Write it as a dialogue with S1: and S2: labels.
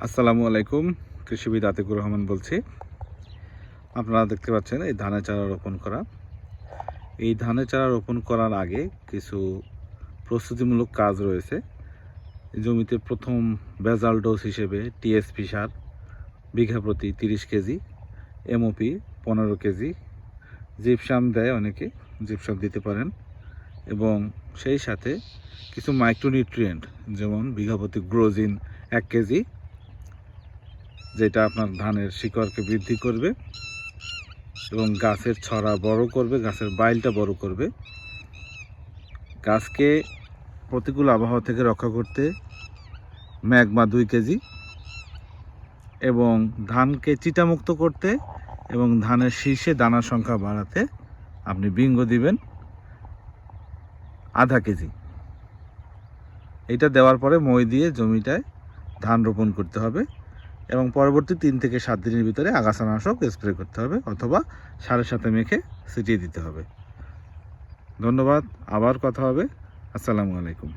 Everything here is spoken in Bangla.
S1: আসসালামু আলাইকুম, কৃষিবিদ আতিকুর রহমান বলছি। আপনারা দেখতে পাচ্ছেন এই ধানের চারা রোপণ করা। এই ধানের চারা রোপণ করার আগে কিছু প্রস্তুতিমূলক কাজ রয়েছে। জমিতে প্রথম বেজাল ডোজ হিসেবে টিএসপি সার বিঘা প্রতি 30 কেজি, এমওপি 15 কেজি, জিপসাম দেয় অনেকে, জিপসাম দিতে পারেন, এবং সেই সাথে কিছু মাইক্রোনিউট্রিয়েন্ট যেমন বিঘা প্রতি গ্রোজিন 1 কেজি, যেটা আপনার ধানের শিকড়কে বৃদ্ধি করবে এবং গাছের ছড়া বড় করবে, গাছের বাইলটা বড় করবে। গাছকে প্রতিকূল আবহাওয়া থেকে রক্ষা করতে ম্যাগমা 2 কেজি, এবং ধানকে চিটামুক্ত করতে এবং ধানের শীর্ষে দানার সংখ্যা বাড়াতে আপনি বিঙ্গো দিবেন আধা কেজি। এটা দেওয়ার পরে মই দিয়ে জমিটায় ধান রোপণ করতে হবে এবং পরবর্তী 3 থেকে 7 দিনের ভিতরে আগাছানাশক স্প্রে করতে হবে অথবা সারের সাথে মেখে ছিটিয়ে দিতে হবে। ধন্যবাদ, আবার কথা হবে। আসসালামু আলাইকুম।